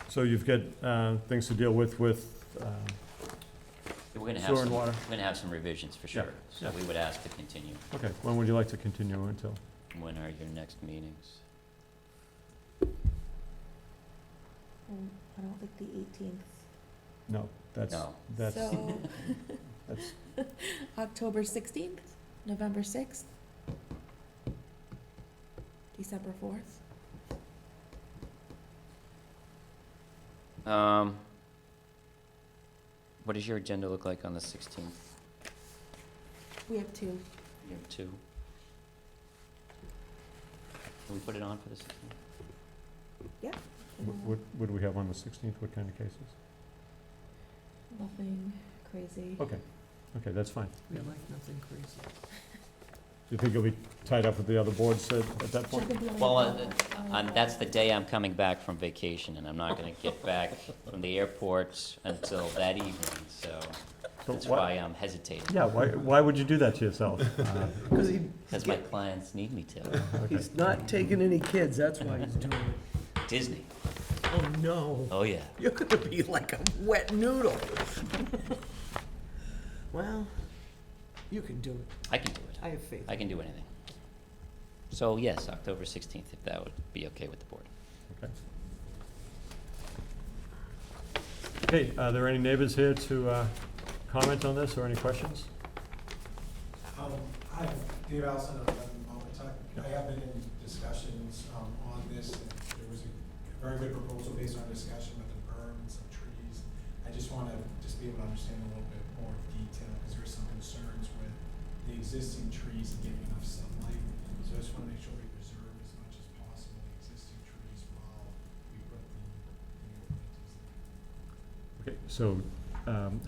so you've got, things to deal with, We're gonna have Sewer and some, we're water. gonna have some revisions for Yeah, sure. So yeah. we would ask to continue. okay, when would you like to continue until? When are your next meetings? I don't think the 18th. No, that's, No. that's, So, that's, October 16th, November 6th, December 4th. What does your agenda look like on the 16th? We have two. You have two. Can we put it on for the 16th? what do we have on the 16th, what kind of cases? Nothing crazy. Okay, okay, that's fine. We like nothing crazy. Do you think you'll be tied up with the other boards at that point? Check with the Well, other- that's the day I'm coming back from vacation, and I'm not gonna get back from the airport until that evening, so So that's why- why I'm hesitating. Yeah, why would you do that to yourself? Because Because my clients need me to. Okay. he's not taking any kids, that's why he's doing it. Disney, Oh, no. oh yeah. You're gonna be like a wet noodle. Well, you can do it. I can do it. I have faith. I can do anything. So yes, October 16th, if that would be okay with the board. Okay. Okay, are there any neighbors here to comment on this or any questions? Hi, Dave Allison of Walpole. I have been in discussions on this, and there was a very good proposal based on discussion with the berm and some trees. I just want to just be able to understand a little bit more detail, because there's some concerns with the existing trees and getting enough sunlight. So I just want to make sure we preserve as much as possible the existing trees while we put the new plantings in. Okay, so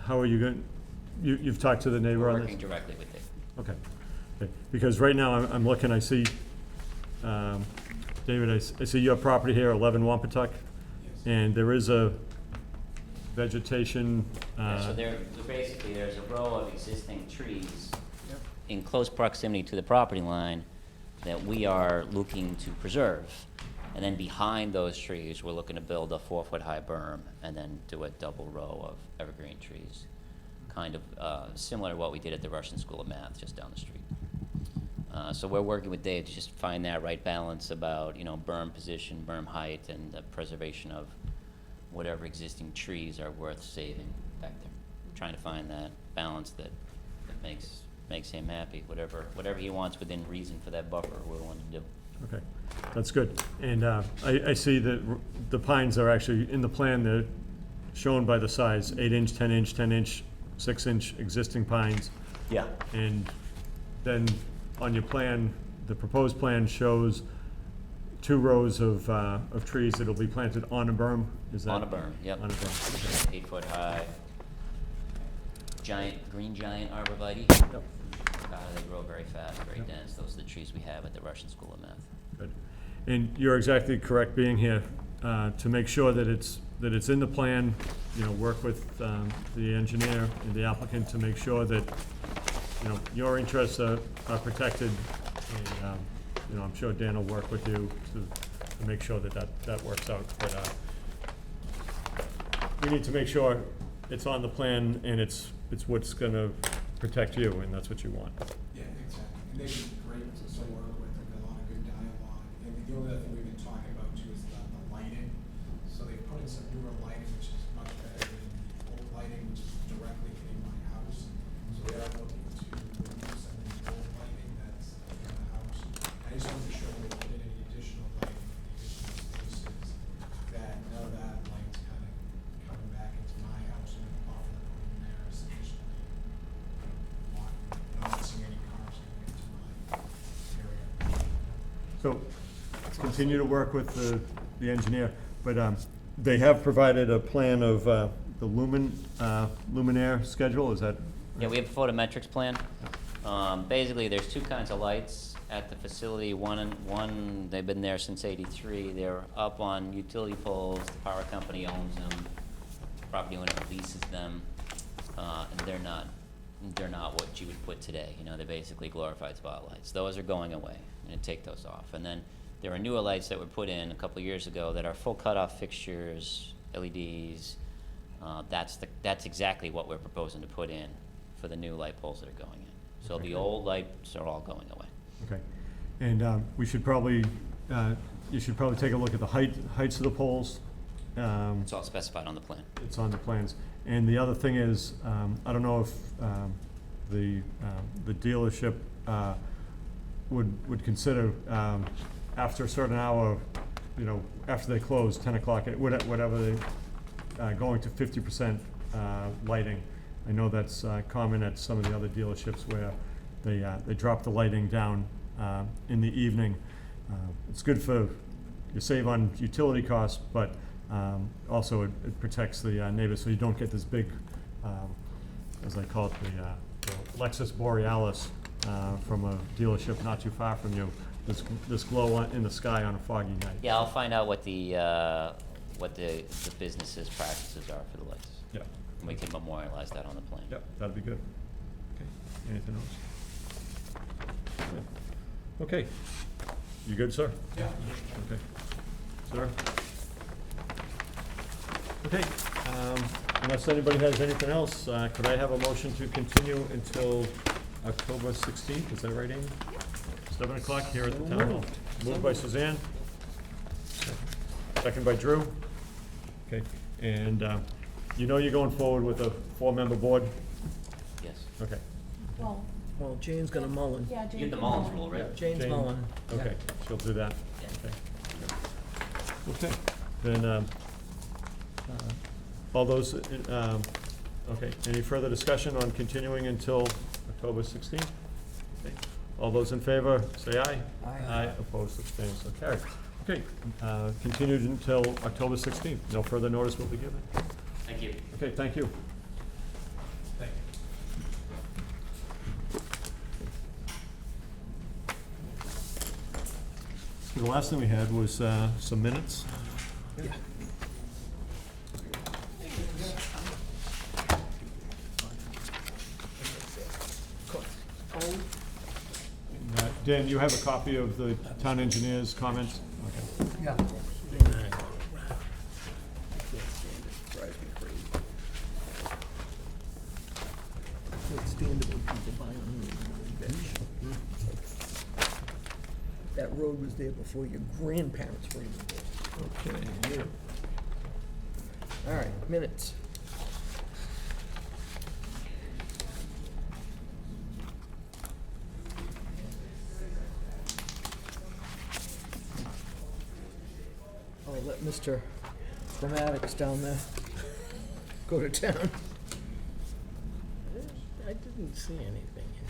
how are you going, you've talked to the neighbor We're on this? working directly with Dave. Okay, okay, because right now I'm looking, I see, David, I see your property here, 11 Wampatuck, Yes. and there is a vegetation, Yeah, so basically, there's a row of existing trees Yep. in close proximity to the property line that we are looking to preserve. And then behind those trees, we're looking to build a 4-foot-high berm and then do a double row of evergreen trees. Kind of similar to what we did at the Russian School of Math, just down the street. So we're working with Dave to just find that right balance about, berm position, berm height, and the preservation of whatever existing trees are worth saving back there. Trying to find that balance that makes him happy, whatever he wants within reason for that buffer, we're willing to do. okay, that's good. And I see that the pines are actually, in the plan, they're shown by the size, 8-inch, 10-inch, 10-inch, 6-inch existing pines. Yeah. And then on your plan, the proposed plan shows 2 rows of trees that'll be planted on a berm, is that? On a berm, yep. On a berm, okay. 8-foot-high, green giant arborvitae. Yep. They grow very fast, very dense. Those are the trees we have at the Russian School of Math. Good. And you're exactly correct being here to make sure that it's in the plan, work with the engineer and the applicant to make sure that you know, your interests are protected, and, you know, I'm sure Dan will work with you to make sure that works out, but, we need to make sure it's on the plan and it's what's gonna protect you, and that's what you want. Yeah, exactly. And they've been great to work with, there's been a lot of good dialogue. And the only other thing we've been talking about too is the lighting. So they put in some newer lighting, which is much better than the old lighting, which is directly hitting my house. So they are looking to remove some of the old lighting that's in the house. I just wanted to show them if they did any additional lighting for the additional spaces, that none of that light's kind of coming back into my house and the buffer in there is sufficiently blocking. And I'm not seeing any cars coming into my area. So, continue to work with the engineer, but, they have provided a plan of, the luminaire schedule, is that? Yeah, we have a photometrics plan. Basically, there's two kinds of lights at the facility. One, they've been there since '83. They're up on utility poles. The power company owns them. Property owner leases them, and they're not what you would put today. You know, they're basically glorified spotlights. Those are going away. I'm gonna take those off. And then there are newer lights that were put in a couple of years ago that are full cutoff fixtures, LEDs. That's exactly what we're proposing to put in for the new light poles that are going in. So Okay. the old lights are all going away. Okay, and, we should probably, you should probably take a look at the heights of the poles. It's all specified on the plan. It's on the plans. And the other thing is, I don't know if, the dealership, would consider, after a certain hour, you know, after they close, 10 o'clock, whatever they, going to 50% lighting. I know that's common at some of the other dealerships where they drop the lighting down in the evening. It's good for, you save on utility costs, but also it protects the neighbors, so you don't get this big, as I call it, the Lexus Borealis from a dealership not too far from you. This glow in the sky on a foggy night. Yeah, I'll find out what the business's practices are for the lights. Yeah. And we can memorialize that on the plan. Yep, that'd be good. Okay, anything else? Good. Okay, you good, sir? Yeah. Okay. Sir? Okay, unless anybody has anything else, could I have a motion to continue until October 16th? Is that right, Amy? 7 o'clock here at the town hall. Moved by Suzanne. Second by Drew. Okay, and you know you're going forward with a 4-member board? Yes. Okay. Well, Well, Jane's gonna Mullen. yeah, James. You get the Mullins rule, right? Jane's Jane? Mullen. Yeah. Okay, she'll do that. Yeah. Okay. Okay, then, all those, okay, any further discussion on continuing until October 16th? Okay. All those in favor, say aye. Aye. Opposed, abstained, so carried. Okay, continued until October 16th. No further notice will be given. Thank you. Okay, thank you. The last thing we had was some minutes. Dan, you have a copy of the town engineer's comments? Okay. Yeah. Can't stand it when people buy on the bench. That road was there before your grandparents were even there. Okay. Yeah. All right, minutes. I'll let Mr. Grammatics down there go to town. I didn't see anything in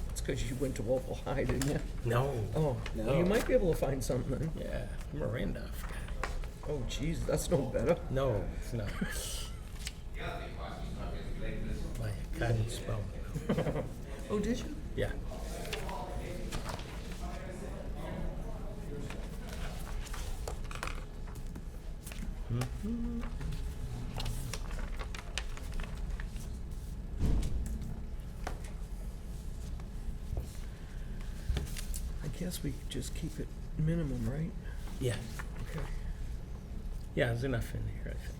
It's because you went to Walpole High, didn't you? here. No. Oh, well, you No. might be able to find something then. Yeah, I'm a Randolph guy. Oh, jeez, that's no better. No, it's not. My couldn't spell. Oh, did you? Yeah. guess we could just keep it minimum, right? Yeah, Okay. yeah, there's enough in here, I think.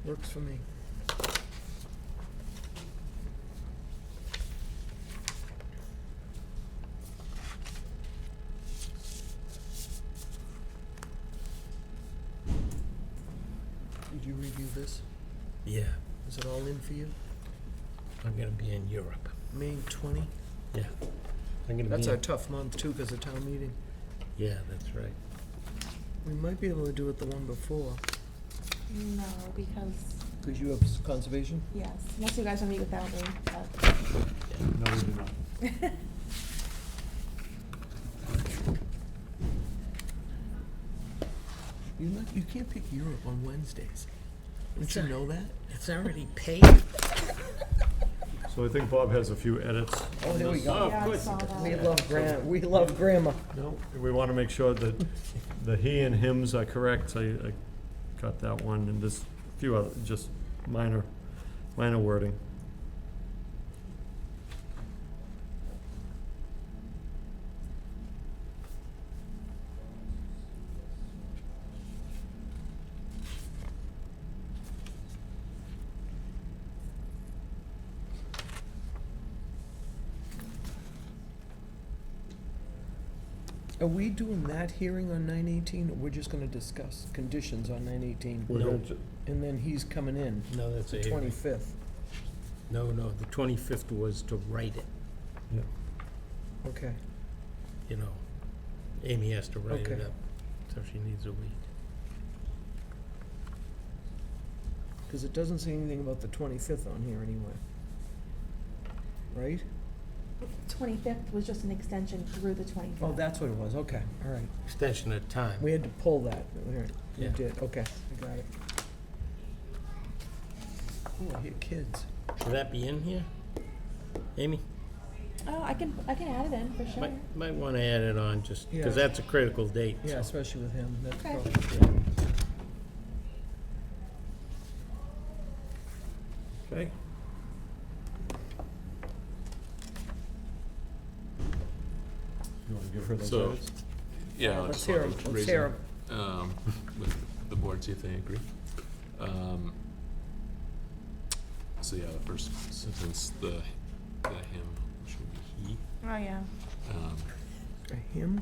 Works for me. Did you review this? Yeah, Is it all in for you? I'm gonna be in Europe. May 20? Yeah. I'm gonna be That's in- a tough month too, because of town meeting. Yeah, that's right. We might be able to do it the one before, No, because, because you have conservation? yes, unless you guys want to meet without me, but. No, we do not. You can't pick Europe on Wednesdays. Didn't you know that? It's already paid. So I think Bob has a few edits. Oh, there we go. Yeah, I saw that. We love grammar. No, we want to make sure that the he and hims are correct. I got that one, and there's a few other, just minor wording. Are we doing that hearing on 9/18, or we're just gonna discuss conditions on 9/18? We're No. gonna ju- And then he's coming in, No, that's the a hearing. 25th. No, the 25th was to write it, yeah. Okay. you know. Amy has to write it Okay. up, so she needs a week. Because it doesn't say anything about the 25th on here anyway. Right? 25th was just an extension through the 25th. Oh, that's what it was, okay, all right. Extension of time. We had to pull that, all right, we Yeah. did, okay, I got it. Ooh, I hear kids. Should that be in here? Amy? Oh, I can add it in for sure. Might want to add it on, just, Yeah. because that's a critical date. Yeah, so. especially with him, that's Okay. probably. Okay. You want to give her those So- edits? Yeah, I Let's just hear wanted 'em, to let's raise hear them, with the board, see if they agree. So yeah, the first sentence, the him should be he. Oh, yeah. Him?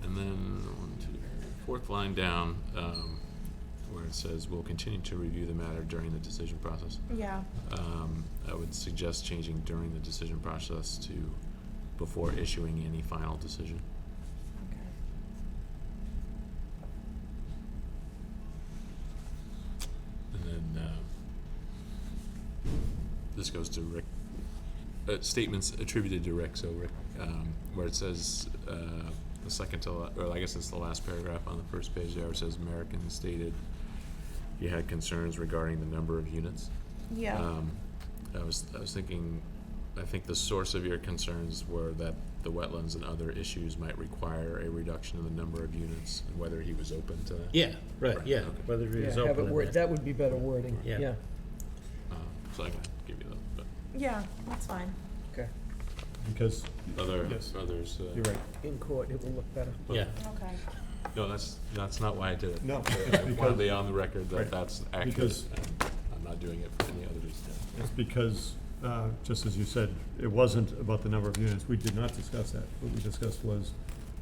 And then fourth line down, where it says, "We'll continue to review the matter during the decision process." Yeah. I would suggest changing during the decision process to before issuing any final decision. Okay. And then, this goes to Rick, statements attributed to Rick, so Rick, where it says, the second to, or I guess it's the last paragraph on the first page there, it says American stated he had concerns regarding the number of units. Yeah. I was thinking, I think the source of your concerns were that the wetlands and other issues might require a reduction in the number of units, and whether he was open to that. Yeah, right, Right, yeah, okay. whether it Yeah, is have open it or word, not. that would be better wording, Yeah. yeah, So I can give you that, but Yeah, that's fine. okay. Because, others, you're right. In court, it will look better. Yeah, Okay. No, that's not why I did it. No, it's I want to because, be on the record that Right. that's accurate, Because- and I'm not doing it for any other reason. it's because, just as you said, it wasn't about the number of units. We did not discuss that. What we discussed was,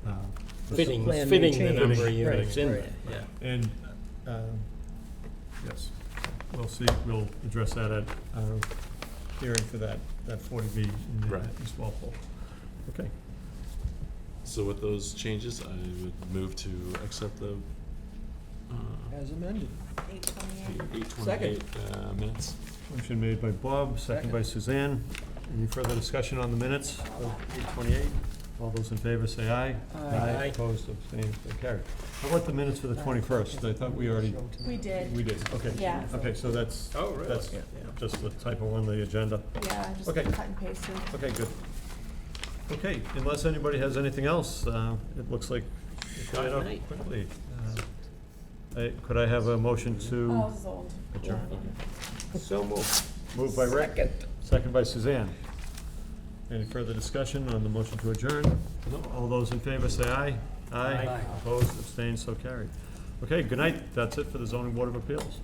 the fitting plan may the change. number of Right, units in right. there, yeah. And, yes, we'll see, we'll address that at our hearing for that 40B in Right. East Walpole. Okay, So with those changes, I would move to accept the, As amended. 8:28. 8:28, minutes. motion made by Bob, second by Suzanne. Any further discussion on the minutes of 8:28? All those in favor say aye. Aye. Opposed, abstained, so carried. How about the minutes for the 21st? I thought we already, We did. we did, okay. Yeah. Okay, so that's, Oh, really? that's Yeah. just the typo on the agenda. Yeah, just Okay. cut and pasted. Okay, good. Okay, unless anybody has anything else, it looks like it got it up Night. quickly. Could I have a motion to Oh, sold. adjourn? Yeah. Okay. So moved. Moved by Rick. Second by Suzanne. Any further discussion on the motion to adjourn? All those in favor say aye. Aye. Opposed, abstained, so carried. Okay, good night. That's it for the zoning board of appeals.